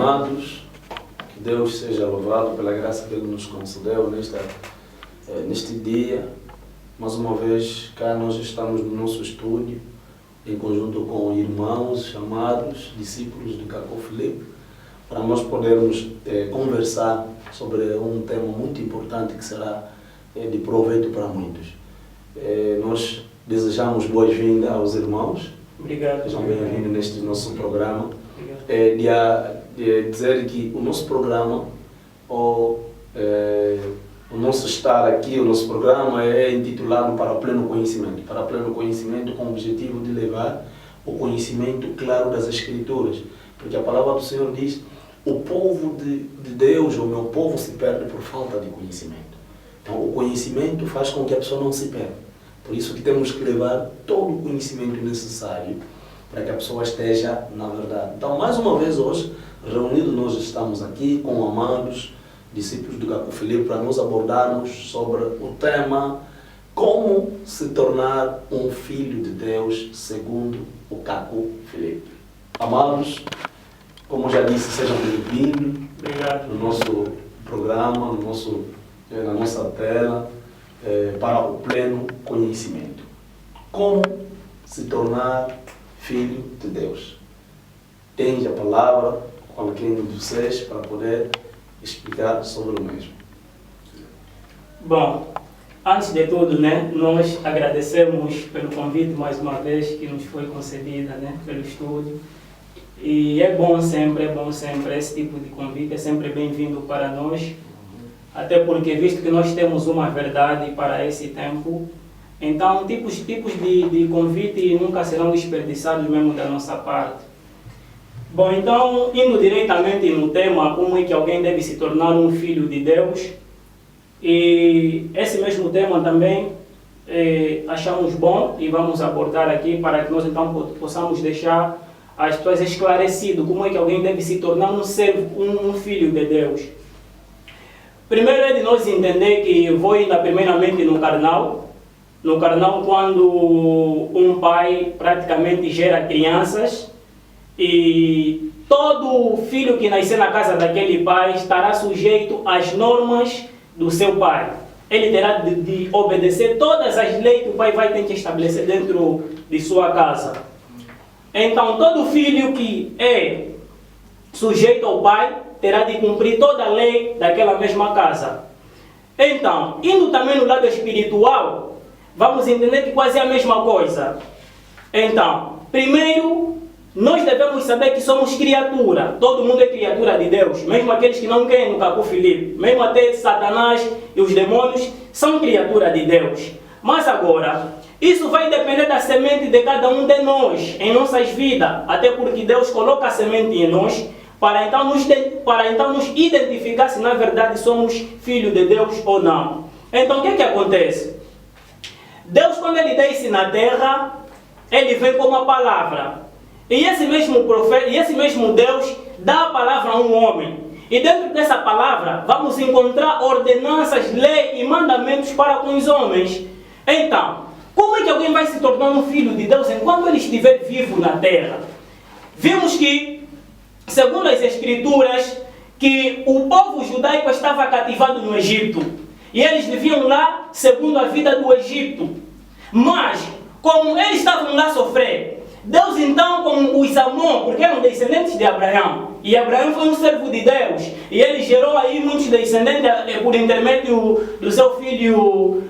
amados, que Deus seja louvado pela graça que Ele nos concedeu neste dia. Mais uma vez, cá nós estamos no nosso estúdio, em conjunto com irmãos chamados, discípulos do Cacó Filipe, para nós podermos conversar sobre um tema muito importante que será de proveito para muitos. Nós desejamos boas-vindas aos irmãos. Obrigado. Sejam bem-vindos neste nosso programa. De Dizer que o nosso programa, o nosso estar aqui, o nosso programa é intitulado Para o Pleno Conhecimento. Para o Pleno Conhecimento com o objetivo de levar o conhecimento claro das Escrituras. Porque a palavra do Senhor diz: o povo de Deus, o meu povo, se perde por falta de conhecimento. Então, o conhecimento faz com que a pessoa não se perca. Por isso que temos que levar todo o conhecimento necessário para que a pessoa esteja na verdade. Então, mais uma vez hoje, reunidos nós estamos aqui com amados discípulos do Cacó Filipe para nos abordarmos sobre o tema como se tornar um filho de Deus segundo o Cacó Filipe. Amados, como já disse, sejam bem-vindos no nosso programa, na nossa tela, para o pleno conhecimento. Como se tornar filho de Deus? Tens a palavra, qualquer um de vocês, para poder explicar sobre o mesmo. Bom, antes de tudo, nós agradecemos pelo convite mais uma vez que nos foi concedida, pelo estúdio. E é bom sempre esse tipo de convite, é sempre bem-vindo para nós. Até porque, visto que nós temos uma verdade para esse tempo, então tipos de convite nunca serão desperdiçados mesmo da nossa parte. Bom, então, indo diretamente no tema, como é que alguém deve se tornar um filho de Deus, e esse mesmo tema também achamos bom e vamos abordar aqui para que nós então possamos deixar as pessoas esclarecidas como é que alguém deve se tornar um filho de Deus. Primeiro é de nós entender que vou ainda primeiramente no carnal, quando um pai praticamente gera crianças, e todo filho que nascer na casa daquele pai estará sujeito às normas do seu pai. Ele terá de obedecer todas as leis que o pai vai ter que estabelecer dentro de sua casa. Então, todo filho que é sujeito ao pai terá de cumprir toda a lei daquela mesma casa. Então, indo também no lado espiritual, vamos entender que quase é a mesma coisa. Então, primeiro, nós devemos saber que somos criatura. Todo mundo é criatura de Deus. Mesmo aqueles que não querem no Cacó Filipe. Mesmo até Satanás e os demônios são criatura de Deus. Mas agora, isso vai depender da semente de cada um de nós, em nossas vidas. Até porque Deus coloca a semente em nós para então nos identificar se na verdade somos filhos de Deus ou não. Então, o que acontece? Deus, quando Ele desce na terra, Ele vem com uma palavra. E esse mesmo profeta, e esse mesmo Deus dá a palavra a um homem. E dentro dessa palavra vamos encontrar ordenanças, leis e mandamentos para com os homens. Então, como é que alguém vai se tornar um filho de Deus enquanto ele estiver vivo na terra? Vimos que, segundo as Escrituras, que o povo judaico estava cativado no Egito. E eles viviam lá segundo a vida do Egito. Mas, como eles estavam lá a sofrer, Deus então, como os amou, porque eram descendentes de Abraão, e Abraão foi um servo de Deus, e ele gerou aí muitos descendentes por intermédio do seu filho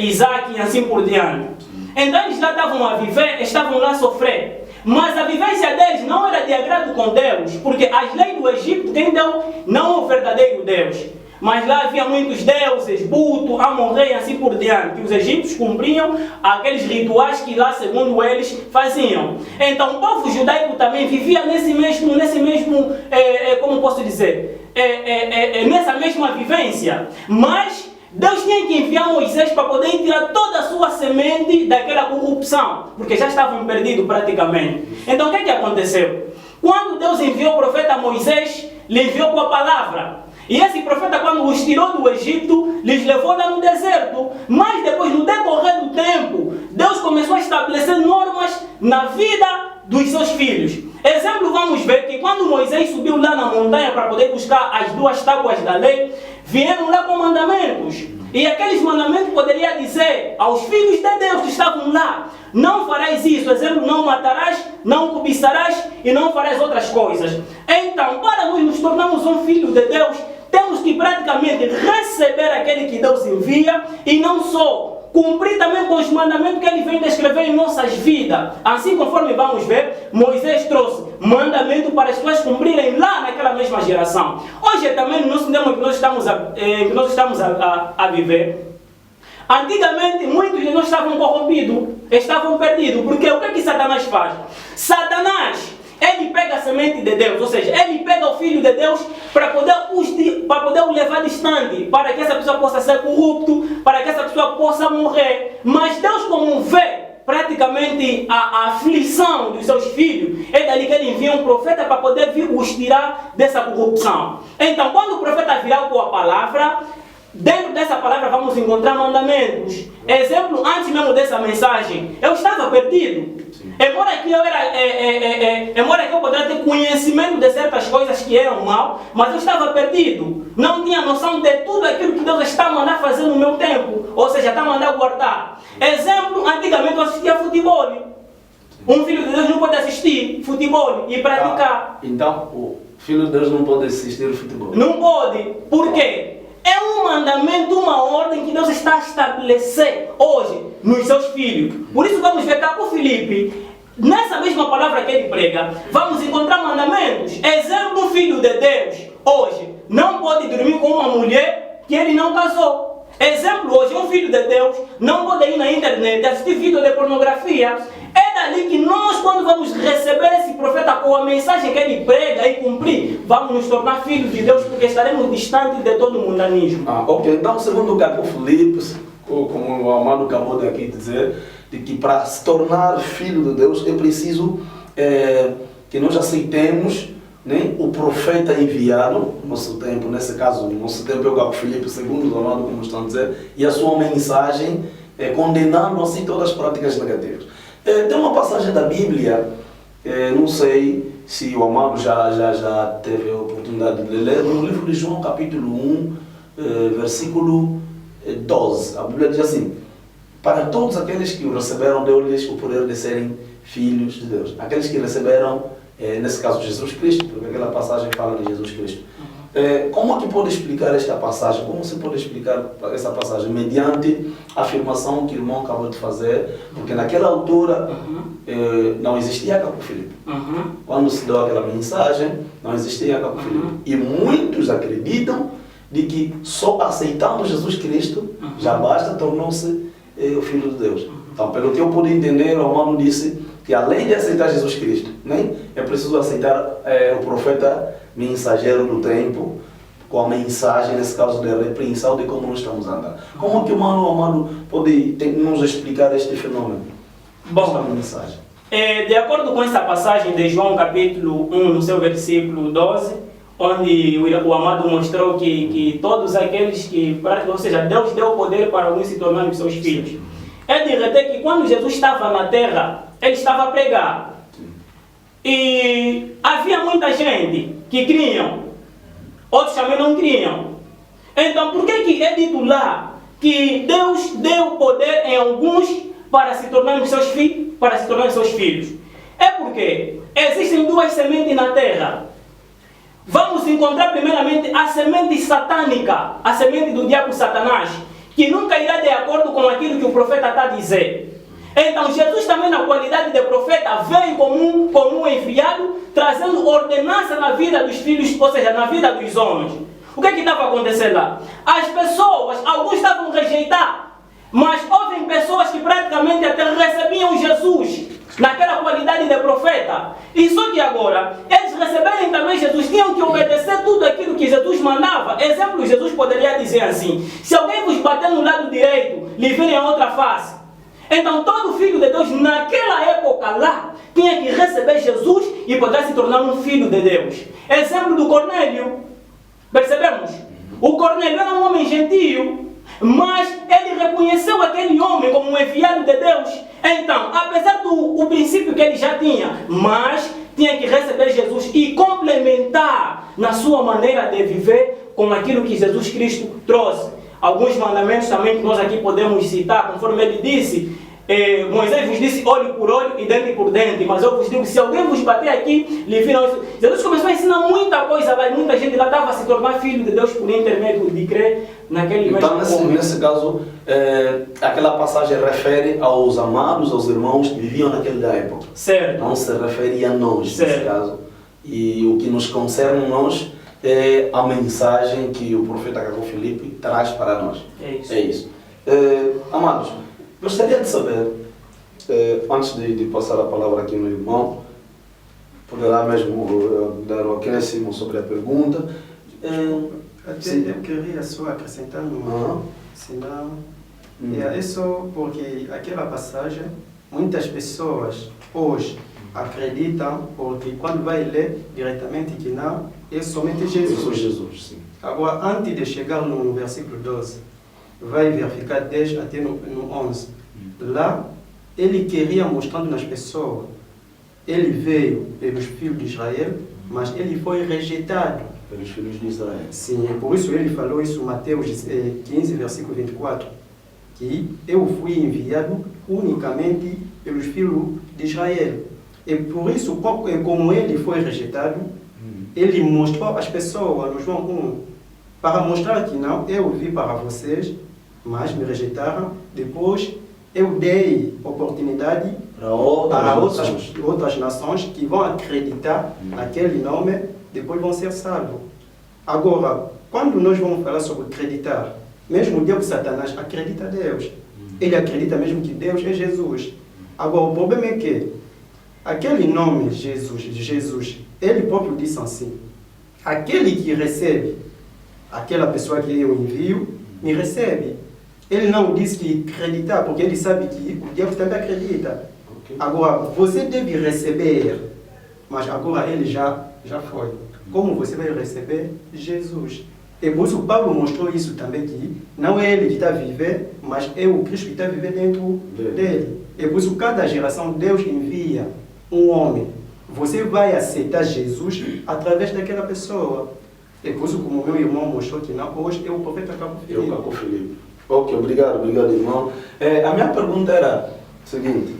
Isaac e assim por diante. Então eles lá estavam a viver, estavam lá a sofrer, mas a vivência deles não era de agrado com Deus, porque as leis do Egito, quem deu não o verdadeiro Deus. Mas lá havia muitos deuses, Buto, Amon-Rei e assim por diante. Os egípcios cumpriam aqueles rituais que lá, segundo eles, faziam. Então o povo judaico também vivia nesse mesmo como posso dizer, nessa mesma vivência. Mas Deus tinha que enviar Moisés para poder tirar toda a sua semente daquela corrupção, porque já estavam perdidos praticamente. Então o que aconteceu? Quando Deus enviou o profeta Moisés, lhe enviou com a palavra. E esse profeta, quando os tirou do Egito, lhes levou lá no deserto. Mas depois, no decorrer do tempo, Deus começou a estabelecer normas na vida dos seus filhos. Exemplo, vamos ver que quando Moisés subiu lá na montanha para poder buscar as 2 tábuas da lei, vieram lá com mandamentos. E aqueles mandamentos poderia dizer aos filhos de Deus que estavam lá: não farás isso, exemplo, não matarás, não cobiçarás e não farás outras coisas. Então, para nós nos tornarmos um filho de Deus, temos que praticamente receber aquele que Deus envia e não só cumprir também com os mandamentos que Ele vem descrever em nossas vidas. Assim, conforme vamos ver, Moisés trouxe mandamento para as pessoas cumprirem lá naquela mesma geração. Hoje também, no nosso tempo que nós estamos a viver, antigamente muitos de nós estavam corrompidos, estavam perdidos, porque o que Satanás faz? Satanás, ele pega a semente de Deus, ou seja, ele pega o Filho de Deus para poder o levar distante, para que essa pessoa possa ser corrupto, para que essa pessoa possa morrer. Mas Deus, como vê praticamente a aflição dos seus filhos, é dali que ele envia um profeta para poder vir os tirar dessa corrupção. Então, quando o profeta virar com a palavra, dentro dessa palavra vamos encontrar mandamentos. Exemplo, antes mesmo dessa mensagem, eu estava perdido. Embora que eu poderia ter conhecimento de certas coisas que eram mal, mas eu estava perdido. Não tinha noção de tudo aquilo que Deus está a mandar fazer no meu tempo. Ou seja, está a mandar guardar. Exemplo, antigamente eu assistia futebol. Um filho de Deus não pode assistir futebol e praticar. Então, o filho de Deus não pode assistir futebol? Não pode. Por quê? É um mandamento, uma ordem que Deus está a estabelecer hoje nos seus filhos. Por isso vamos ver cá com Filipe, nessa mesma palavra que ele prega, vamos encontrar mandamentos. Exemplo, um filho de Deus hoje não pode dormir com uma mulher que ele não casou. Exemplo, hoje um filho de Deus não pode ir na internet assistir vídeo de pornografia. É dali que nós, quando vamos receber esse profeta com a mensagem que ele prega e cumprir, vamos nos tornar filhos de Deus, porque estaremos distantes de todo o mundanismo. Ok. Então, segundo o Cabo Filipe, como o Amado acabou de aqui dizer, de que para se tornar filho de Deus é preciso que nós aceitemos, né, o profeta enviado no nosso tempo, nesse caso, no nosso tempo é o Cabo Filipe, segundo o Amado, como estão a dizer, e a sua mensagem condenando assim todas as práticas negativas. Tem uma passagem da Bíblia, não sei se o Amado já teve a oportunidade de ler, no livro de João, capítulo 1, versículo 12. A Bíblia diz assim: para todos aqueles que o receberam, deu-lhes o poder de serem filhos de Deus. Aqueles que receberam, nesse caso, Jesus Cristo, porque aquela passagem fala de Jesus Cristo. Como é que pode explicar esta passagem? Como se pode explicar essa passagem? Mediante a afirmação que o irmão acabou de fazer, porque naquela altura não existia Cabo Filipe. Quando se deu aquela mensagem, não existia Cabo Filipe. E muitos acreditam de que só aceitando Jesus Cristo já basta, tornou-se o Filho de Deus. Então, pelo que eu pude entender, o irmão disse que além de aceitar Jesus Cristo, né, é preciso aceitar o profeta mensageiro do tempo, com a mensagem, nesse caso, de repreensão de como nós estamos andando. Como que o Amado pode nos explicar este fenômeno? Bom, mensagem. De acordo com essa passagem de João capítulo 1, no seu versículo 12, onde o Amado mostrou que todos aqueles que, ou seja, Deus deu poder para alguns se tornarem seus filhos. É de reter que quando Jesus estava na terra, ele estava a pregar. E havia muita gente que criam, outros também não criam. Então, por que é dito lá que Deus deu poder em alguns para se tornarem seus filhos? É porque existem 2 sementes na terra. Vamos encontrar primeiramente a semente satânica, a semente do diabo Satanás, que nunca irá de acordo com aquilo que o profeta está a dizer. Então Jesus também, na qualidade de profeta, veio como um enviado, trazendo ordenança na vida dos filhos, ou seja, na vida dos homens. O que estava a acontecer lá? As pessoas, alguns estavam a rejeitar, mas houve pessoas que praticamente até recebiam Jesus naquela qualidade de profeta. E só que agora, eles receberem também Jesus, tinham que obedecer tudo aquilo que Jesus mandava. Exemplo, Jesus poderia dizer assim: se alguém vos bater no lado direito, lhe virem a outra face. Então todo filho de Deus naquela época lá tinha que receber Jesus e poder se tornar um filho de Deus. Exemplo do Cornélio. Percebemos? O Cornélio era um homem gentio, mas ele reconheceu aquele homem como um enviado de Deus. Então, apesar do princípio que ele já tinha, mas tinha que receber Jesus e complementar na sua maneira de viver com aquilo que Jesus Cristo trouxe. Alguns mandamentos também que nós aqui podemos citar, conforme ele disse, Moisés vos disse olho por olho e dente por dente, mas eu vos digo, se alguém vos bater aqui, lhe viram isso. Jesus começou a ensinar muita coisa lá, e muita gente lá estava a se tornar filho de Deus por intermédio de crer naquele Então, mesmo momento. nesse caso, aquela passagem refere aos amados, aos irmãos que viviam naquela época. Certo. Não se refere a nós, Certo. nesse caso. E o que nos concerne a nós é a mensagem que o profeta Cacó Filipe traz para nós. É isso. É isso. Amados, gostaria de saber, antes de passar a palavra aqui no irmão, poderá mesmo dar um acréscimo sobre a pergunta. Até eu queria só acrescentar uma, senão é isso porque aquela passagem, muitas pessoas hoje acreditam, porque quando vai ler diretamente que não, é somente Jesus. Jesus, sim. Agora, antes de chegar no versículo 12, vai verificar 10 até no 11. Lá, ele queria mostrando nas pessoas, ele veio pelos filhos de Israel, mas ele foi rejeitado. Pelos filhos de Israel. Sim, por isso ele falou isso em Mateus 15, versículo 24, que eu fui enviado unicamente pelos filhos de Israel. E por isso, como ele foi rejeitado, ele mostrou às pessoas no João 1, para mostrar que não, eu vi para vocês, mas me rejeitaram. Depois eu dei oportunidade para outras nações que vão acreditar naquele nome, depois vão ser salvos. Agora, quando nós vamos falar sobre acreditar, mesmo o diabo Satanás acredita em Deus. Ele acredita mesmo que Deus é Jesus. Agora, o problema é que aquele nome Jesus, ele próprio disse assim, aquele que recebe, aquela pessoa que eu envio, me recebe. Ele não disse que acreditar, porque ele sabe que o diabo também acredita. Okay. Agora, você deve receber, mas agora ele já foi. Como você vai receber? Jesus. E por isso Paulo mostrou isso também, que não é ele que está a viver, mas é o Cristo que está a viver dentro dele. E por isso cada geração Deus envia um homem. Você vai aceitar Jesus através daquela pessoa. E por isso, como meu irmão mostrou que não, hoje é o profeta Cacó Filipe. Ok, obrigado, irmão. A minha pergunta era o seguinte,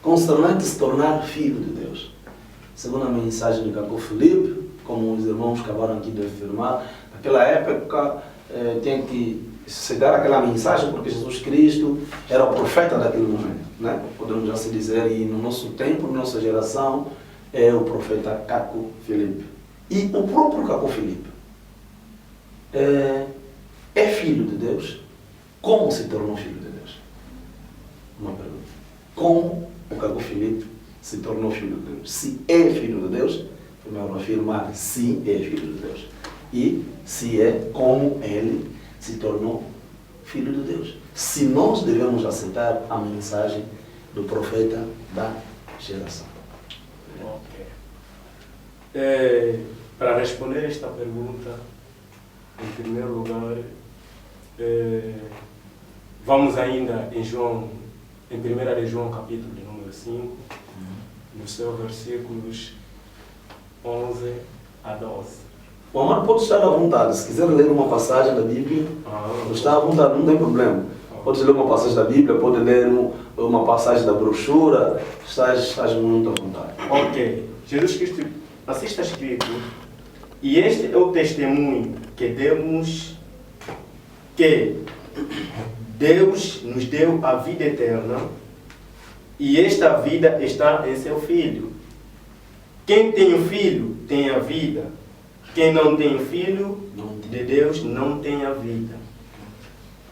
concernente se tornar filho de Deus. Segundo a mensagem de Cacó Filipe, como os irmãos acabaram aqui de afirmar, naquela época tinha que se dar aquela mensagem porque Jesus Cristo era o profeta daquele momento, né? Podemos assim dizer, e no nosso tempo, na nossa geração, é o profeta Cacó Filipe. E o próprio Cacó Filipe é filho de Deus? Como se tornou filho de Deus? Uma pergunta. Como o Cacó Filipe se tornou filho de Deus? Se é filho de Deus, primeiro afirmar se é filho de Deus. E se é, como ele se tornou filho de Deus. Se nós devemos aceitar a mensagem do profeta da geração. Ok. Para responder esta pergunta, em primeiro lugar, vamos ainda em 1 de João, capítulo de número 5, nos seus versículos 11 a 12. O amado pode estar à vontade, se quiser ler uma passagem da Bíblia, está à vontade, não tem problema. Pode ler uma passagem da Bíblia, pode ler uma passagem da brochura, estás muito à vontade. Ok. Jesus Cristo, assim está escrito, e este é o testemunho que demos, que Deus nos deu a vida eterna, e esta vida está em seu Filho. Quem tem o Filho tem a vida. Quem não tem o Filho de Deus não tem a vida.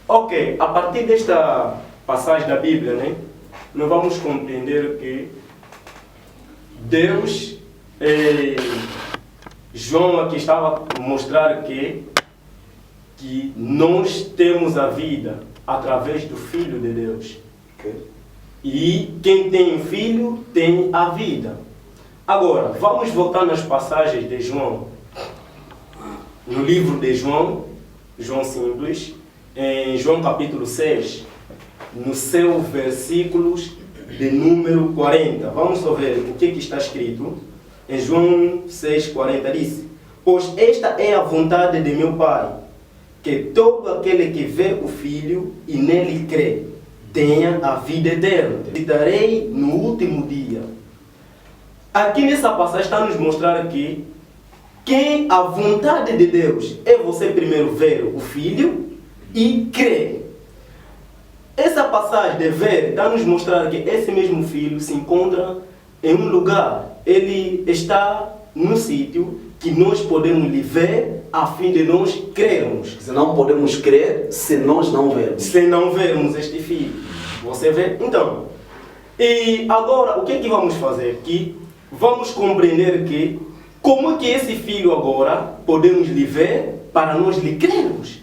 Ok, a partir desta passagem da Bíblia, né, nós vamos compreender que Deus, João aqui estava a mostrar que nós temos a vida através do Filho de Deus. Okay. E quem tem o Filho tem a vida. Agora, vamos voltar nas passagens de João. No livro de João simples, em João capítulo 6, no seu versículos de número 40. Vamos só ver o que está escrito. Em João 6,40 diz: pois esta é a vontade de meu Pai, que todo aquele que vê o Filho e nele crê, tenha a vida eterna. E darei no último dia. Aqui nessa passagem está a nos mostrar que a vontade de Deus é você primeiro ver o Filho e crer. Essa passagem de ver está a nos mostrar que esse mesmo Filho se encontra em um lugar. Ele está no sítio que nós podemos lhe ver a fim de nós crermos. Se não podemos crer se nós não vermos. Se não vermos este Filho. Você vê? Então, e agora o que é que vamos fazer? Que vamos compreender que como é que esse Filho agora podemos lhe ver para nós lhe crermos.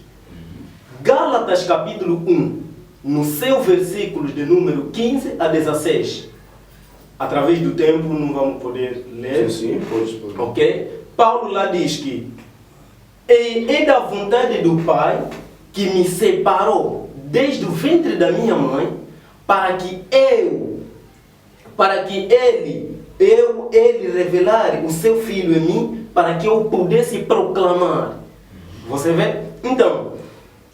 Gálatas capítulo 1, no seu versículo de número 15 a 16. Através do tempo não vamos poder ler. Sim, pode. Ok? Paulo lá diz que é da vontade do Pai que me separou desde o ventre da minha mãe para que ele revelar o seu Filho em mim para que eu pudesse proclamar. Você vê? Então,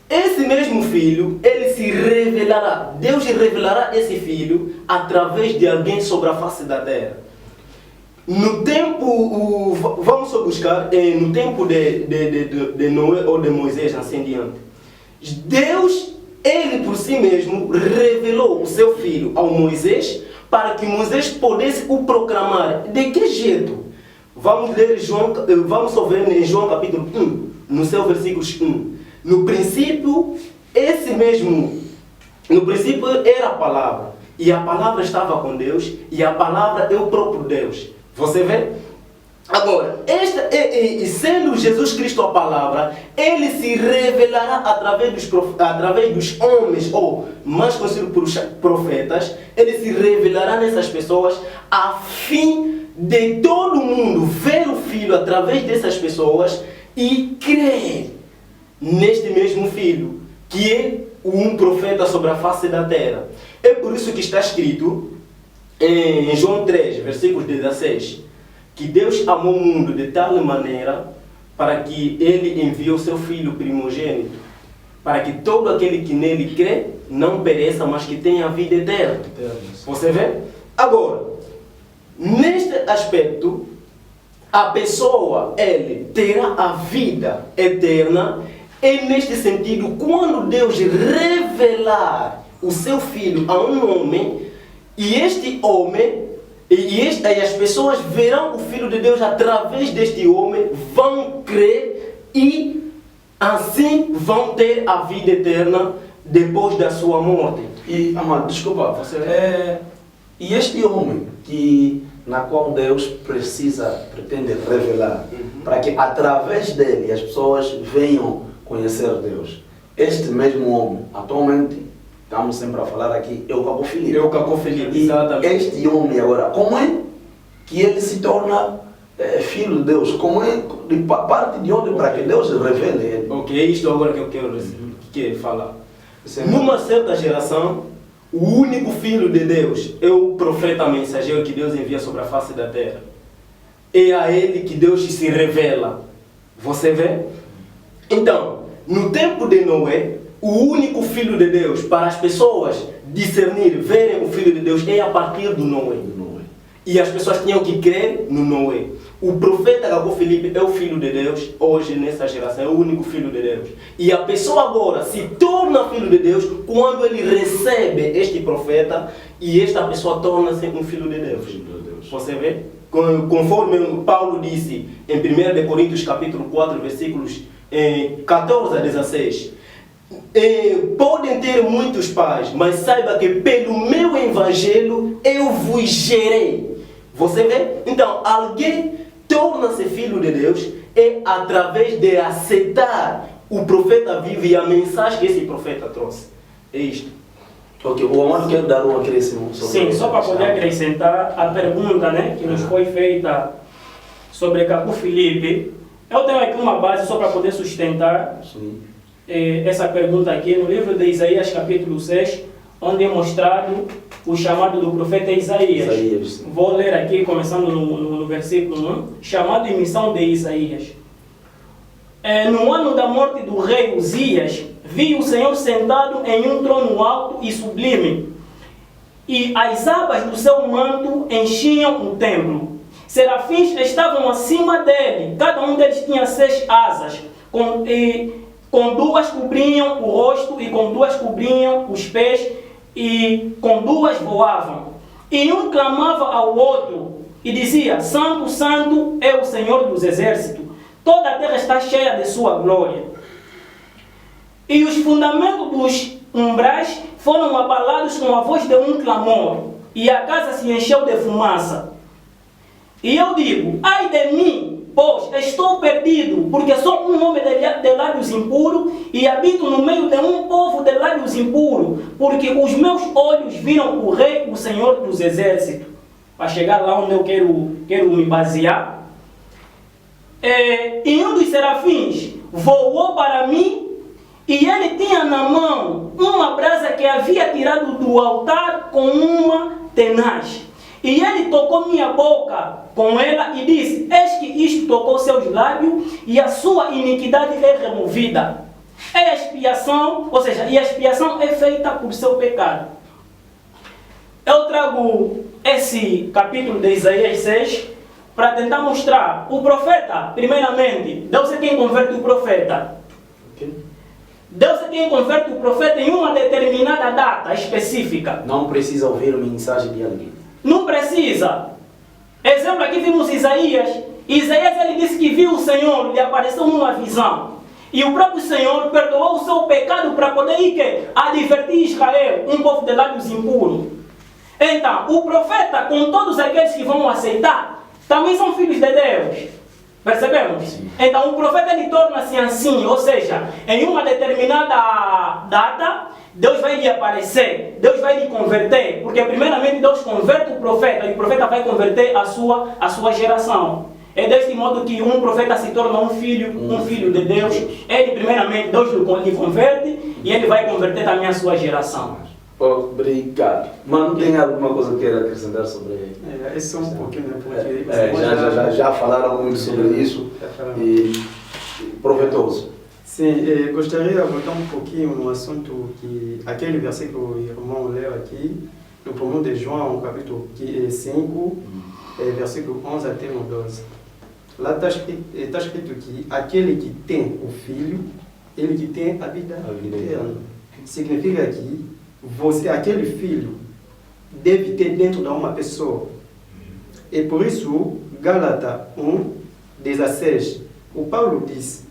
esse mesmo Filho, ele se revelará. Deus revelará esse Filho através de alguém sobre a face da terra. No tempo, vamos só buscar, no tempo de Noé ou de Moisés, assim diante. Deus, ele por si mesmo, revelou o seu Filho ao Moisés para que Moisés pudesse o proclamar. De que jeito? Vamos ler vamos só ver em João capítulo 1, no seu versículo 1. No princípio era a palavra, e a palavra estava com Deus, e a palavra é o próprio Deus. Você vê? Agora, sendo Jesus Cristo a palavra, ele se revelará através dos homens, ou mais conhecido por profetas, ele se revelará nessas pessoas a fim de todo mundo ver o Filho através dessas pessoas e crer neste mesmo Filho, que é um profeta sobre a face da terra. É por isso que está escrito em João 3, versículos 16, que Deus amou o mundo de tal maneira para que ele enviou o seu Filho primogênito, para que todo aquele que nele crê não pereça, mas que tenha a vida eterna. Você vê? Agora, neste aspecto, a pessoa, ele terá a vida eterna. É neste sentido, quando Deus revelar o seu Filho a um homem, e este homem, e as pessoas verão o Filho de Deus através deste homem, vão crer e assim vão ter a vida eterna depois da sua morte. E, amado, desculpa, e este homem na qual Deus pretende revelar, para que através dele as pessoas venham conhecer Deus. Este mesmo homem, atualmente, estamos sempre a falar aqui, é o Cabo Filipe. Exatamente. Este homem agora, como é que ele se torna filho de Deus? Como é, de parte de onde para que Deus revele ele? Ok, isto agora que eu quero falar. Numa certa geração, o único filho de Deus é o profeta mensageiro que Deus envia sobre a face da terra. É a ele que Deus se revela. Você vê? Então, no tempo de Noé, o único Filho de Deus para as pessoas discernir, verem o Filho de Deus é a partir do Noé. E as pessoas tinham que crer no Noé. O profeta Cabo Filipe é o Filho de Deus, hoje nessa geração, é o único Filho de Deus. E a pessoa agora se torna Filho de Deus quando ele recebe este profeta e esta pessoa torna-se um Filho de Deus. Você vê? Conforme Paulo disse em 1 Coríntios capítulo 4, versículos 14 a 16, podem ter muitos pais, mas saiba que pelo meu evangelho eu vos gerei. Você vê? Então, alguém torna-se filho de Deus através de aceitar o profeta vivo e a mensagem que esse profeta trouxe. É isto. Ok, o Amado quer dar um acréscimo sobre Sim, só para poder acrescentar a pergunta, né, que nos foi feita sobre Cabo Filipe. Eu tenho aqui uma base só para poder sustentar essa pergunta aqui no livro de Isaías capítulo 6, onde é mostrado o chamado do profeta Isaías. Sim. Vou ler aqui, começando no versículo 1, chamado e missão de Isaías. No ano da morte do rei Uzias, vi o Senhor sentado em um trono alto e sublime, e as abas do seu manto enchiam o templo. Serafins estavam acima dele, cada um deles tinha 6 asas, com 2 cobriam o rosto, e com 2 cobriam os pés, e com 2 voavam. E um clamava ao outro, e dizia: Santo, Santo é o Senhor dos exércitos, toda a terra está cheia de sua glória. E os fundamentos dos umbrais foram abalados com a voz de um clamor, e a casa se encheu de fumaça. E eu digo: ai de mim, pois estou perdido, porque sou um homem de lábios impuros, e habito no meio de um povo de lábios impuros, porque os meus olhos viram o Rei, o Senhor dos exércitos. Para chegar lá onde eu quero me basear. E um dos serafins voou para mim, e ele tinha na mão uma brasa que havia tirado do altar com uma tenaz. E ele tocou minha boca com ela e disse: eis que isto tocou seus lábios, e a sua iniquidade é removida. É a expiação, ou seja, e a expiação é feita por seu pecado. Eu trago esse capítulo de Isaías 6 para tentar mostrar o profeta, primeiramente. Deus é quem converte o profeta. Deus é quem converte o profeta em uma determinada data específica. Não precisa ouvir uma mensagem de alguém. Não precisa. Exemplo, aqui vimos Isaías. Isaías, ele disse que viu o Senhor, lhe apareceu uma visão. E o próprio Senhor perdoou o seu pecado para poder ir advertir Israel, um povo de lábios impuros. Então, o profeta, com todos aqueles que vão aceitar, também são filhos de Deus. Percebemos? Sim. Então, o profeta, ele torna-se assim, ou seja, em uma determinada data, Deus vai lhe aparecer, Deus vai lhe converter, porque primeiramente Deus converte o profeta, e o profeta vai converter a sua geração. É deste modo que um profeta se torna um filho de Deus. Ele primeiramente, Deus lhe converte, e ele vai converter também a sua geração. Obrigado. Mano, tem alguma coisa que queira acrescentar sobre ele? É só um pouquinho, né? Porque já falaram muito sobre isso, e proveitoso. Sim, gostaria de voltar um pouquinho no assunto que aquele versículo que o irmão leu aqui, no 1 de João, capítulo 5, versículo 11 até o 12. Lá está escrito que aquele que tem o Filho, ele que tem a vida eterna. Significa que aquele filho deve ter dentro de uma pessoa. E por isso, Gálatas 1:16, o Paulo diz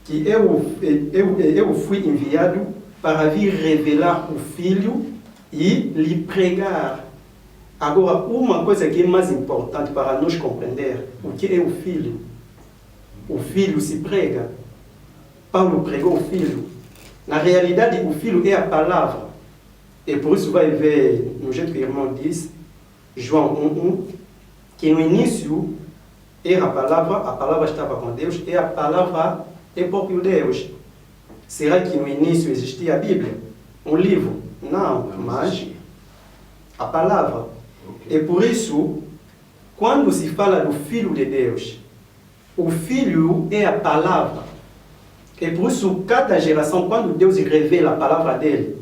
que eu fui enviado para vir revelar o Filho e lhe pregar. Agora, uma coisa que é mais importante para nós compreender o que é o Filho. O Filho se prega. Paulo pregou o Filho. Na realidade, o Filho é a palavra. E por isso vai ver, no jeito que o irmão diz, João 1:1, que no início era a palavra estava com Deus, e a palavra é próprio Deus. Será que no início existia a Bíblia? Um livro? Não, mas a palavra. E por isso, quando se fala do Filho de Deus, o Filho é a palavra. E por isso, cada geração, quando Deus revela a palavra dele,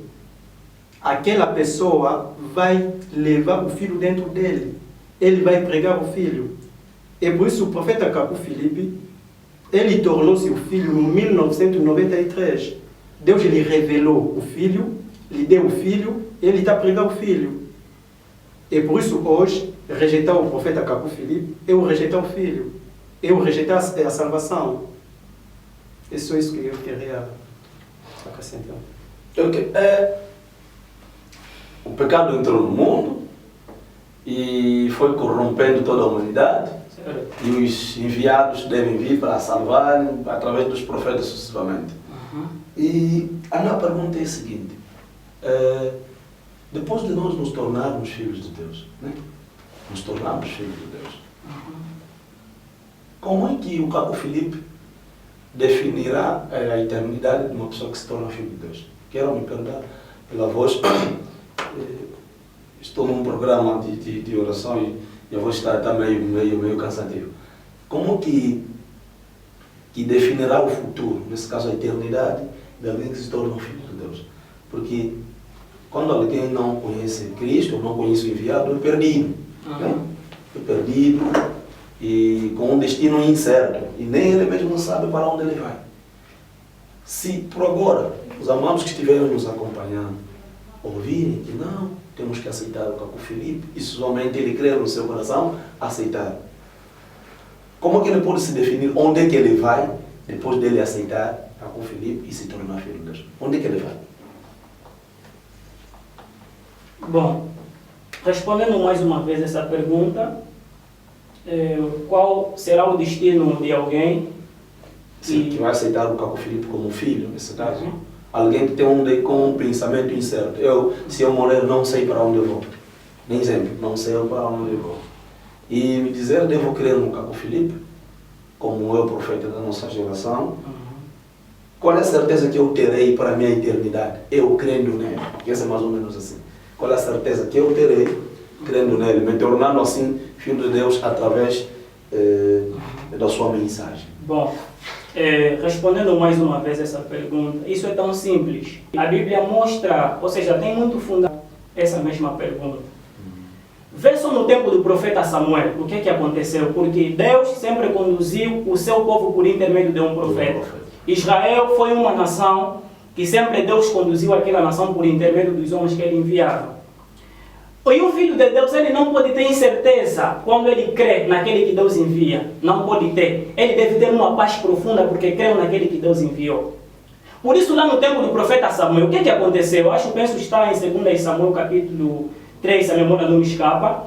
aquela pessoa vai levar o Filho dentro dele. Ele vai pregar o Filho. E por isso o profeta Capo Filipe, ele tornou-se o Filho em 1993. Deus lhe revelou o Filho, lhe deu o Filho, ele está pregando o Filho. E por isso hoje, rejeitar o profeta Capo Filipe é o rejeitar o Filho. É o rejeitar a salvação. É só isso que eu queria acrescentar. Ok. O pecado entrou no mundo e foi corrompendo toda a humanidade. E os enviados devem vir para salvar através dos profetas sucessivamente. E a minha pergunta é a seguinte: depois de nós nos tornarmos filhos de Deus, né? Nos tornarmos filhos de Deus, como é que o Capo Filipe definirá a eternidade de uma pessoa que se torna filho de Deus? Quero me perguntar pela voz. estou num programa de oração e eu vou estar meio cansativo. Como que definirá o futuro, nesse caso a eternidade, de alguém que se torna um filho de Deus? Porque quando alguém não conhece Cristo, ou não conhece o enviado, é perdido. Né? É perdido e com um destino incerto. E nem ele mesmo sabe para onde ele vai. Se por agora os amados que estiverem nos acompanhando ouvirem que não, temos que aceitar o Caco Filipe, e somente ele crer no seu coração, aceitar. Como que ele pode se definir onde é que ele vai, depois dele aceitar Caco Filipe e se tornar filho de Deus? Onde é que ele vai? Bom, respondendo mais uma vez essa pergunta, qual será o destino de alguém que vai aceitar o Caco Filipe como filho, nesse caso? Alguém que tem com um pensamento incerto. Se eu morrer, não sei para onde eu vou. Nem sempre, não sei para onde eu vou. E me dizer, devo crer no Caco Filipe, como é o profeta da nossa geração. Qual é a certeza que eu terei para a minha eternidade? Eu crendo nele. Porque esse é mais ou menos assim. Qual é a certeza que eu terei crendo nele, me tornando assim filho de Deus através da sua mensagem? Bom, respondendo mais uma vez essa pergunta, isso é tão simples. A Bíblia mostra, ou seja, tem muito fundamento essa mesma pergunta. Vê só no tempo do profeta Samuel, o que aconteceu? Porque Deus sempre conduziu o seu povo por intermédio de um profeta. Israel foi uma nação que sempre Deus conduziu aquela nação por intermédio dos homens que ele enviava. E o Filho de Deus, ele não pode ter incerteza quando ele crê naquele que Deus envia. Não pode ter. Ele deve ter uma paz profunda porque creu naquele que Deus enviou. Por isso, lá no tempo do profeta Samuel, o que aconteceu? Penso que está em 2 Samuel capítulo 3, se a memória não me escapa.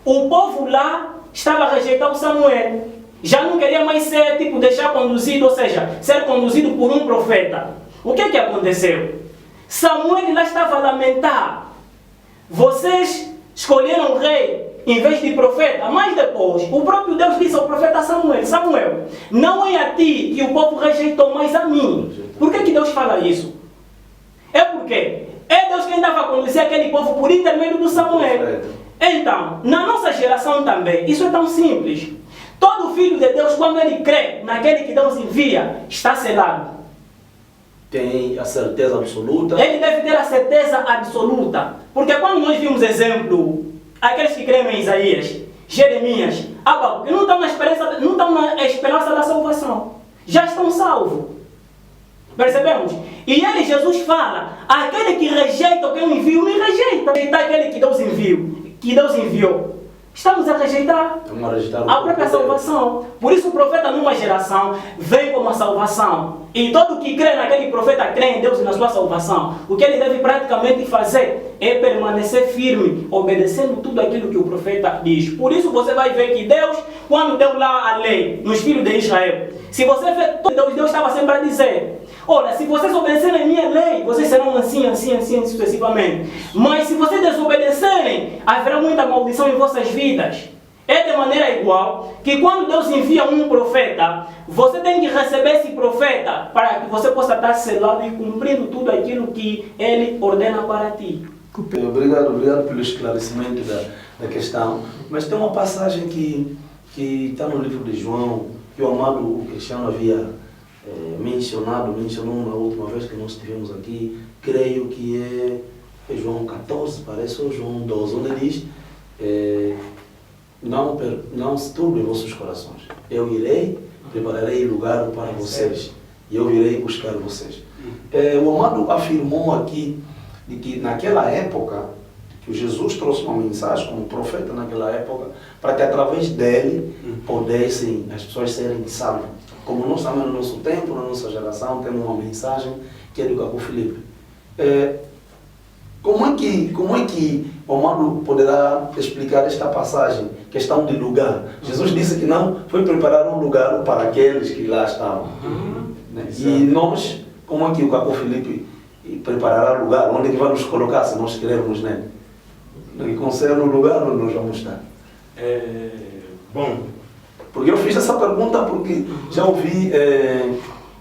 O povo lá estava a rejeitar o Samuel. Já não queria mais ser, deixar conduzido, ou seja, ser conduzido por um profeta. O que aconteceu? Samuel lá estava a lamentar. Vocês escolheram rei em vez de profeta, mas depois o próprio Deus disse ao profeta Samuel: Samuel, não é a ti que o povo rejeitou, mas a mim. Por que Deus fala isso? É porque é Deus quem estava a conduzir aquele povo por intermédio do Samuel. Então, na nossa geração também, isso é tão simples. Todo filho de Deus, quando ele crê naquele que Deus envia, está selado. Tem a certeza absoluta. Ele deve ter a certeza absoluta. Porque quando nós vimos exemplo, aqueles que creem em Isaías, Jeremias, Abacuque, não estão na esperança da salvação. Já estão salvos. Percebemos? E ele, Jesus, fala: aquele que rejeita o que eu envio, me rejeita. Rejeitar aquele que Deus enviou. Estamos a rejeitar a própria salvação. Por isso o profeta numa geração vem como a salvação. E todo que crê naquele profeta crê em Deus e na sua salvação. O que ele deve praticamente fazer é permanecer firme, obedecendo tudo aquilo que o profeta diz. Por isso você vai ver que Deus, quando deu lá a lei nos filhos de Israel, se você vê, Deus estava sempre a dizer: olha, se vocês obedecerem a minha lei, vocês serão assim sucessivamente. Mas se vocês desobedecerem, haverá muita maldição em vossas vidas. É de maneira igual que quando Deus envia um profeta, você tem que receber esse profeta para que você possa estar selado e cumprindo tudo aquilo que ele ordena para ti. Obrigado pelo esclarecimento da questão. Mas tem uma passagem que está no livro de João, que o amado Cristiano havia mencionou na última vez que nós estivemos aqui. Creio que é João 14, parece, ou João 12, onde diz: não se turbem vossos corações. Eu irei, prepararei lugar para vocês, e eu irei buscar vocês. O amado afirmou aqui de que naquela época, que Jesus trouxe uma mensagem como profeta naquela época, para que através dele pudessem as pessoas serem salvas. Como nós também no nosso tempo, na nossa geração, temos uma mensagem que é do Caco Filipe. Como é que o amado poderá explicar esta passagem, questão de lugar? Jesus disse que não foi preparar um lugar para aqueles que lá estavam. Né? E nós, como é que o Caco Filipe preparará lugar? Onde é que vai nos colocar se nós queremos nele? E concede o lugar onde nós vamos estar. Bom, porque eu fiz essa pergunta porque já ouvi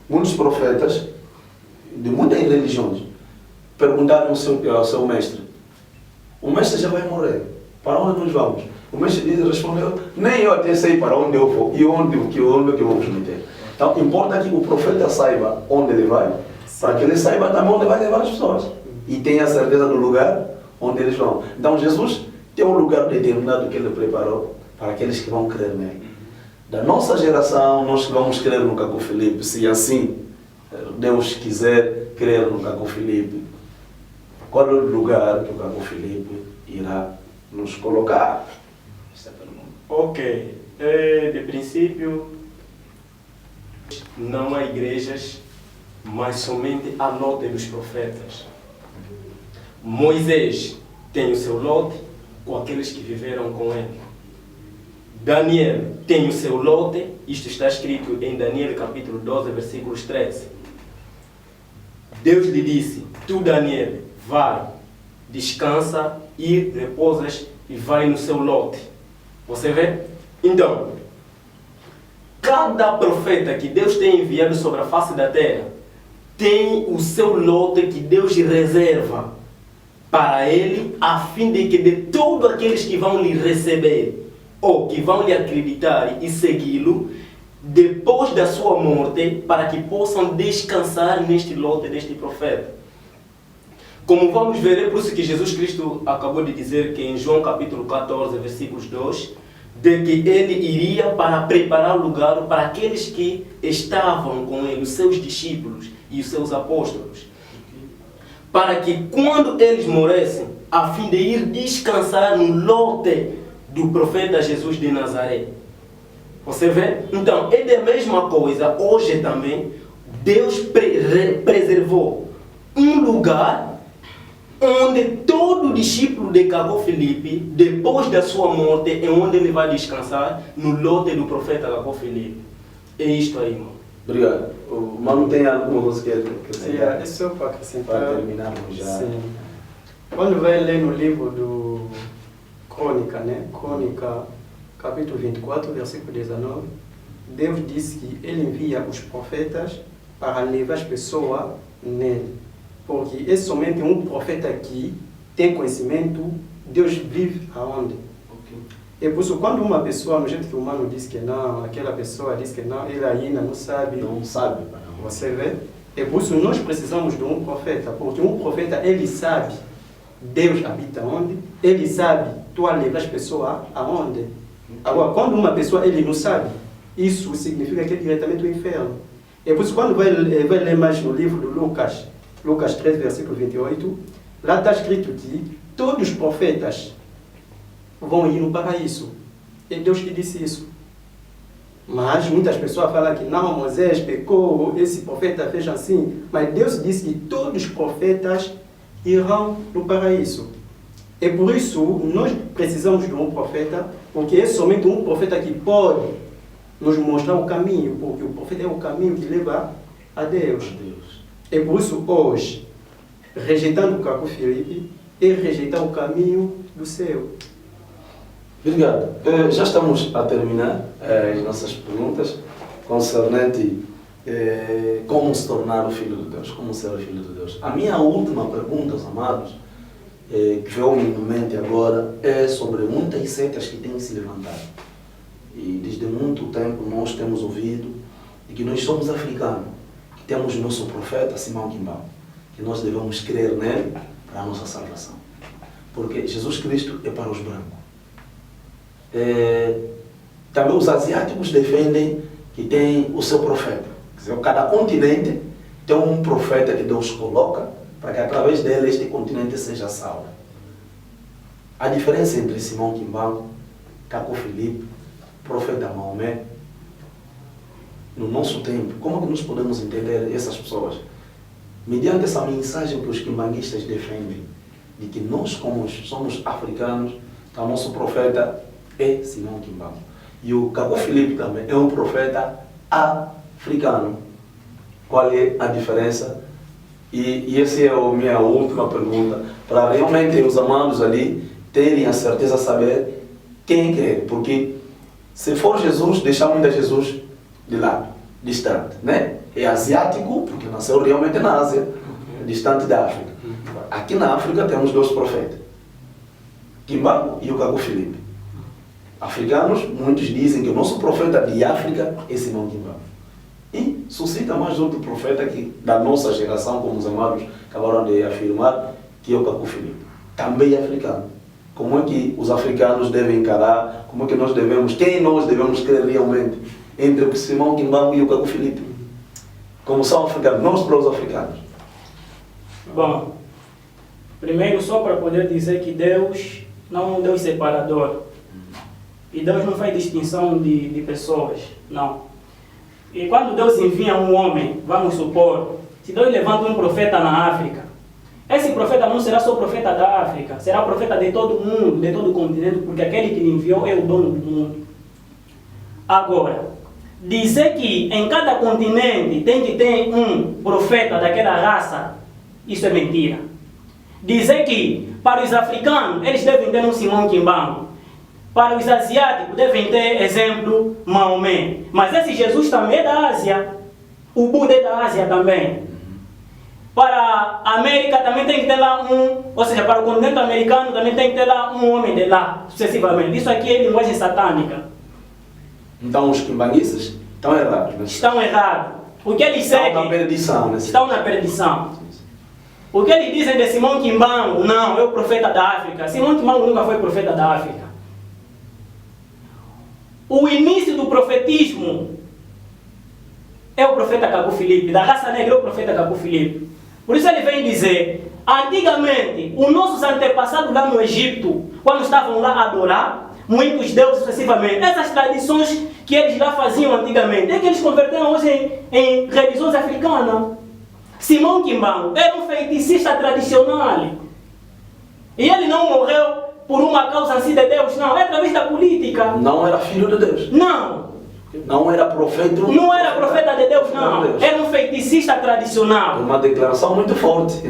muitos profetas de muitas religiões perguntarem ao seu mestre: o mestre já vai morrer. Para onde nós vamos? O mestre respondeu, nem eu até sei para onde eu vou e onde que eu vou me meter. Então, importa que o profeta saiba onde ele vai, para que ele saiba também onde vai levar as pessoas. E tenha certeza do lugar onde eles vão. Então, Jesus tem um lugar determinado que ele preparou para aqueles que vão crer nele. Da nossa geração, nós que vamos crer no Caco Filipe, se assim Deus quiser crer no Caco Filipe, qual é o lugar que o Caco Filipe irá nos colocar? Essa é a pergunta. Ok. De princípio, não há igrejas, mas somente há lote dos profetas. Moisés tem o seu lote com aqueles que viveram com ele. Daniel tem o seu lote, isto está escrito em Daniel capítulo 12, versículos 13. Deus lhe disse, tu Daniel, vai, descansa e repousas e vai no seu lote. Você vê? Então, cada profeta que Deus tem enviado sobre a face da terra tem o seu lote que Deus reserva para ele, a fim de que de todos aqueles que vão lhe receber ou que vão lhe acreditar e segui-lo, depois da sua morte, para que possam descansar neste lote deste profeta. Como vamos ver, é por isso que Jesus Cristo acabou de dizer que em João capítulo 14, versículos 2, de que ele iria para preparar lugar para aqueles que estavam com ele, os seus discípulos e os seus apóstolos, para que quando eles morressem, a fim de ir descansar no lote do profeta Jesus de Nazaré. Você vê? Então, é da mesma coisa, hoje também, Deus preservou um lugar onde todo discípulo de Caco Filipe, depois da sua morte, é onde ele vai descansar, no lote do profeta Caco Filipe. É isto aí, irmão. Obrigado. O Mano tem alguma coisa que Sim, é só para acrescentar. para terminarmos já. Sim. Quando vai ler no livro do Crônica, né? Crônica, capítulo 24, versículo 19, Deus disse que ele envia os profetas para levar as pessoas nele. Porque é somente um profeta que tem conhecimento, Deus vive aonde? Okay. E por isso, quando uma pessoa, no jeito que o humano diz que não, aquela pessoa diz que não, ele ainda não sabe. Não sabe. Você vê? E por isso nós precisamos de um profeta, porque um profeta, ele sabe Deus habita onde, ele sabe tu leva as pessoas aonde. Agora, quando uma pessoa ele não sabe, isso significa que é diretamente o inferno. E por isso, quando vai ler mais no livro de Lucas, Lucas 3, versículo 28, lá está escrito que todos os profetas vão ir no paraíso. E Deus que disse isso. Mas muitas pessoas falam que não, Moisés pecou, esse profeta fez assim. Mas Deus disse que todos os profetas irão no paraíso. E por isso nós precisamos de um profeta, porque é somente um profeta que pode nos mostrar o caminho, porque o profeta é o caminho que leva a Deus. E por isso hoje, rejeitando o Caco Filipe, é rejeitar o caminho do céu. Obrigado. Já estamos a terminar as nossas perguntas concernente como se tornar o Filho de Deus, como ser o Filho de Deus. A minha última pergunta, os amados, que veio-me em mente agora, é sobre muitas seitas que têm se levantado. E desde muito tempo nós temos ouvido de que nós somos africanos, que temos nosso profeta Simão Kimbao, que nós devemos crer nele para a nossa salvação. Porque Jesus Cristo é para os brancos. Também os asiáticos defendem que tem o seu profeta. Quer dizer, cada continente tem um profeta que Deus coloca para que através dele este continente seja salvo. A diferença entre Simão Kimbao, Caco Filipe, profeta Maomé, no nosso tempo, como que nós podemos entender essas pessoas? Mediante essa mensagem que os quimbanguistas defendem, de que nós, como somos africanos, o nosso profeta é Simão Kimbao. E o Caco Filipe também é um profeta africano. Qual é a diferença? E essa é a minha última pergunta, para realmente os amados ali terem a certeza de saber quem é. Porque se for Jesus, deixamos ainda Jesus de lado, distante, né? É asiático, porque nasceu realmente na Ásia, distante da África. Aqui na África temos dois profetas. Kimbangu e o Kaku Filipe. Africanos, muitos dizem que o nosso profeta de África é Simão Kimbangu. E suscita mais outro profeta que, da nossa geração, como os amados acabaram de afirmar, que é o Kaku Filipe. Também é africano. Como é que os africanos devem encarar, como é que nós devemos, quem nós devemos crer realmente entre o Simão Kimbangu e o Kaku Filipe? Como são africanos, nós para os africanos. Bom, primeiro só para poder dizer que Deus não é um Deus separador. E Deus não faz distinção de pessoas, não. E quando Deus envia um homem, vamos supor, se Deus levanta um profeta na África, esse profeta não será só profeta da África, será profeta de todo o mundo, de todo o continente, porque aquele que lhe enviou é o dono do mundo. Agora, dizer que em cada continente tem que ter um profeta daquela raça, isso é mentira. Dizer que para os africanos eles devem ter um Simão Kimbangu, para os asiáticos devem ter, exemplo, Maomé. Mas esse Jesus também é da Ásia, o Buda é da Ásia também. Para a América também tem que ter lá ou seja, para o continente americano também tem que ter lá um homem de lá, sucessivamente. Isso aqui é linguagem satânica. Então os quimbanguistas estão errados. Né? Estão errados. O que eles seguem? Estão na perdição. Né? Estão na perdição. O que eles dizem de Simão Kimbangu, não, é o profeta da África. Simão Kimbangu nunca foi profeta da África. O início do profetismo é o profeta Kaku Filipe, da raça negra é o profeta Kaku Filipe. Por isso ele vem dizer, antigamente, os nossos antepassados lá no Egito, quando estavam lá a adorar, muitos deuses sucessivamente, essas tradições que eles lá faziam antigamente, é que eles converteram hoje em religiões africanas. Simão Kimbangu era um feiticista tradicional. E ele não morreu por uma causa assim de Deus, não, é através da política. Não era filho de Deus. Não. Não era profeta. Não era profeta de Deus, não. Era um feiticista tradicional. Uma declaração muito forte.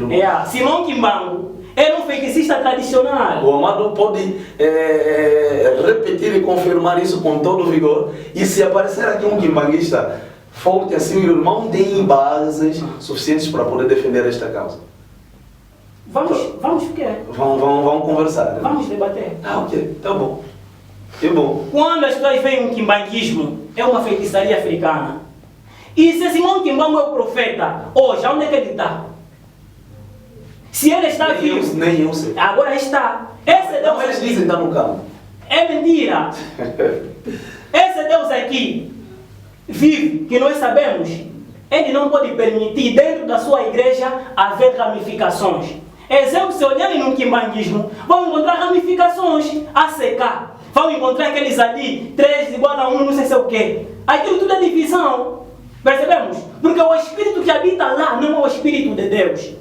Simão Kimbangu era um feiticista tradicional. O amado pode repetir e confirmar isso com todo vigor. E se aparecer aqui um quimbanguista forte assim, o irmão tem bases suficientes para poder defender esta causa. Vamos o quê? Vamos conversar. Né? Vamos debater. Ok, tá bom. Que bom. Quando as pessoas veem um quimbanguismo, é uma feitiçaria africana. E se Simão Kimbangu é o profeta, hoje, onde é que ele está? Se ele está vivo, nem eu sei. agora está. Esse Deus não, eles dizem que está no campo. É mentira. Esse Deus aqui vive, que nós sabemos, ele não pode permitir dentro da sua igreja haver ramificações. Exemplo, se olharem no quimbanguismo, vão encontrar ramificações a secar. Vão encontrar aqueles ali, 3 igual a 1, não sei se é o quê. Aquilo tudo é divisão. Percebemos? Porque o espírito que habita lá não é o espírito de Deus.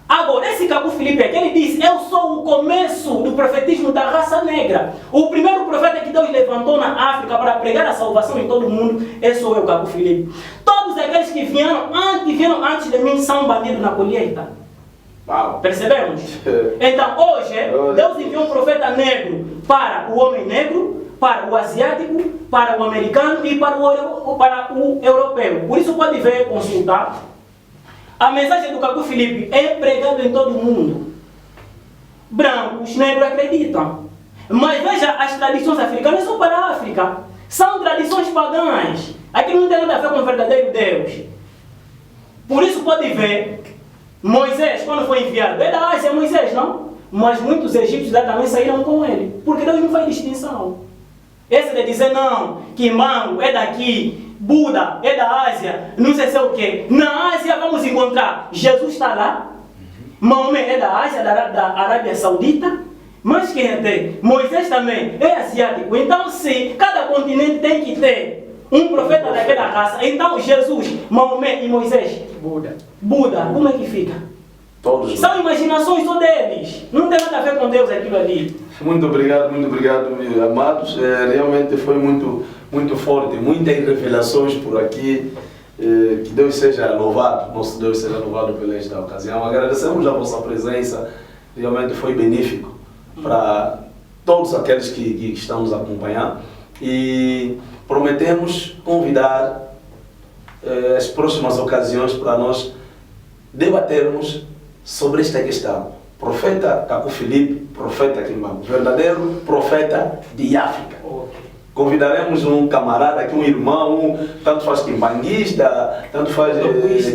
Agora, esse Kaku Filipe aqui, ele diz, eu sou o começo do profetismo da raça negra. O primeiro profeta que Deus levantou na África para pregar a salvação em todo o mundo, esse sou eu, Kaku Filipe. Todos aqueles que vieram antes de mim são bandidos na colheita. Uau. Percebemos? Então, hoje, Deus enviou um profeta negro para o homem negro, para o asiático, para o americano e para o europeu. Por isso pode ver, consultar. A mensagem do Kaku Filipe é pregada em todo o mundo. Brancos, negros acreditam. Mas veja, as tradições africanas são para a África. São tradições pagãs. Aquilo não tem nada a ver com o verdadeiro Deus. Por isso pode ver, Moisés, quando foi enviado, é da Ásia Moisés, não? Mas muitos egípcios lá também saíram com ele. Porque Deus não faz distinção. Esse de dizer, não, Kimbangu é daqui, Buda é da Ásia, não sei se é o quê. Na Ásia vamos encontrar, Jesus está lá, Maomé é da Ásia, da Arábia Saudita, mas quem é? Moisés também é asiático. Então, se cada continente tem que ter um profeta daquela raça, então Jesus, Maomé e Moisés, Buda, como é que fica? Todos. São imaginações só deles, não tem nada a ver com Deus aquilo ali. Muito obrigado, meus amados. Realmente foi muito forte, muitas revelações por aqui. Que Deus seja louvado, nosso Deus seja louvado pela esta ocasião. Agradecemos a vossa presença, realmente foi benéfico para todos aqueles que estão nos acompanhando. E prometemos convidar as próximas ocasiões para nós debatermos sobre esta questão. Profeta Caco Filipe, profeta Kimbangu, verdadeiro profeta de África. Convidaremos um camarada aqui, um irmão, tanto faz quimbanguista, tanto faz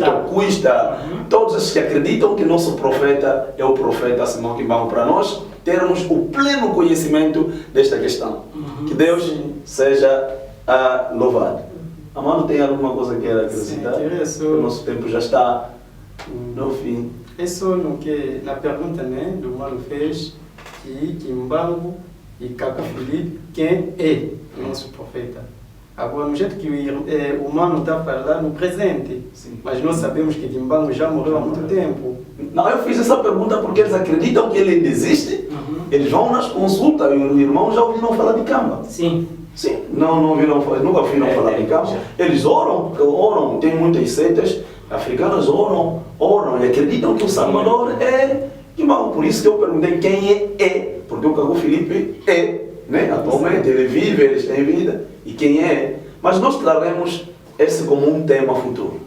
tocuista, todos esses que acreditam que nosso profeta é o profeta Simão Kimbangu, para nós termos o pleno conhecimento desta questão. Que Deus seja louvado. Amado, tem alguma coisa que queira acrescentar? O nosso tempo já está no fim. É só no que, na pergunta, né, do Mano fez, que Kimbangu e Caco Filipe, quem é o nosso profeta? Agora, no jeito que o Mano está falando no presente, sim, mas nós sabemos que Kimbangu já morreu há muito tempo. Não, eu fiz essa pergunta porque eles acreditam que ele ainda existe, eles vão nas consultas, e os irmãos já ouviram falar de Kamba. Sim. Sim, não ouviram, nunca ouviram falar de Kamba. Eles oram, tem muitas seitas africanas, oram e acreditam que o Salvador é Kimbangu. Por isso que eu perguntei quem é, porque o Caco Filipe é, né? Atualmente ele vive, eles têm vida, e quem é. Mas nós traremos esse como um tema futuro.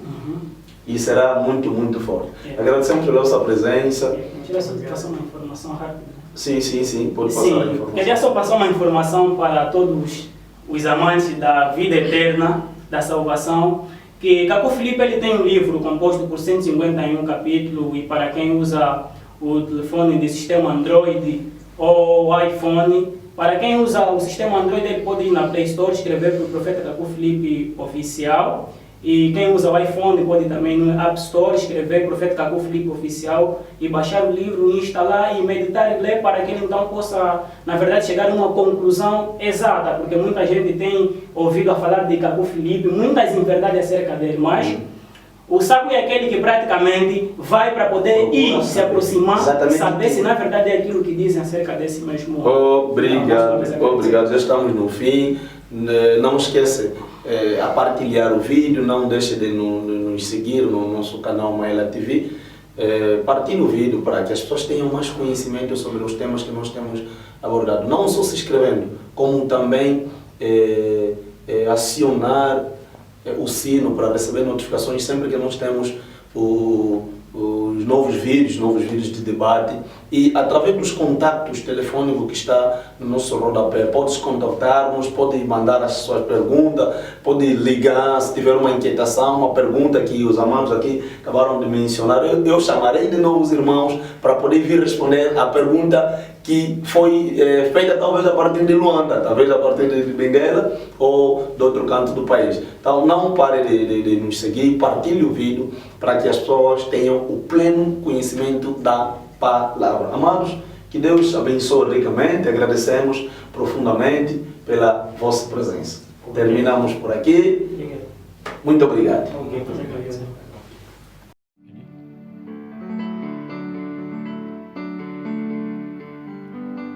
E será muito, muito forte. Agradecemos pela sua presença. Queria só passar uma informação rápida. Sim, pode passar a informação. Queria só passar uma informação para todos os amantes da vida eterna, da salvação, que Caco Filipe ele tem um livro composto por 151 capítulos, e para quem usa o telefone de sistema Android ou iPhone, para quem usa o sistema Android, ele pode ir na Play Store, escrever para o Profeta Caco Filipe Oficial, e quem usa o iPhone pode também no App Store escrever Profeta Caco Filipe Oficial e baixar o livro, instalar e meditar e ler, para que ele então possa, na verdade, chegar a uma conclusão exata, porque muita gente tem ouvido a falar de Caco Filipe, muitas inverdades acerca dele, mas o sábio é aquele que praticamente vai para poder ir se aproximar, saber se na verdade é aquilo que dizem acerca desse mesmo. Obrigado, já estamos no fim. Não esqueça a partilhar o vídeo, não deixe de nos seguir no nosso canal Maela TV. Partilhe o vídeo para que as pessoas tenham mais conhecimento sobre os temas que nós temos abordado. Não só se inscrevendo, como também acionar o sino para receber notificações sempre que nós temos os novos vídeos de debate, e através dos contatos telefônicos que está no nosso rodapé, pode se contactar-nos, pode mandar as suas perguntas, pode ligar se tiver uma inquietação, uma pergunta que os amados aqui acabaram de mencionar. Eu chamarei de novo os irmãos para poder vir responder a pergunta que foi feita talvez a partir de Luanda, talvez a partir de Benguela ou de outro canto do país. Então não pare de nos seguir, partilhe o vídeo para que as pessoas tenham o pleno conhecimento da palavra. Amados, que Deus abençoe ricamente, agradecemos profundamente pela vossa presença. Terminamos por aqui. Muito obrigado.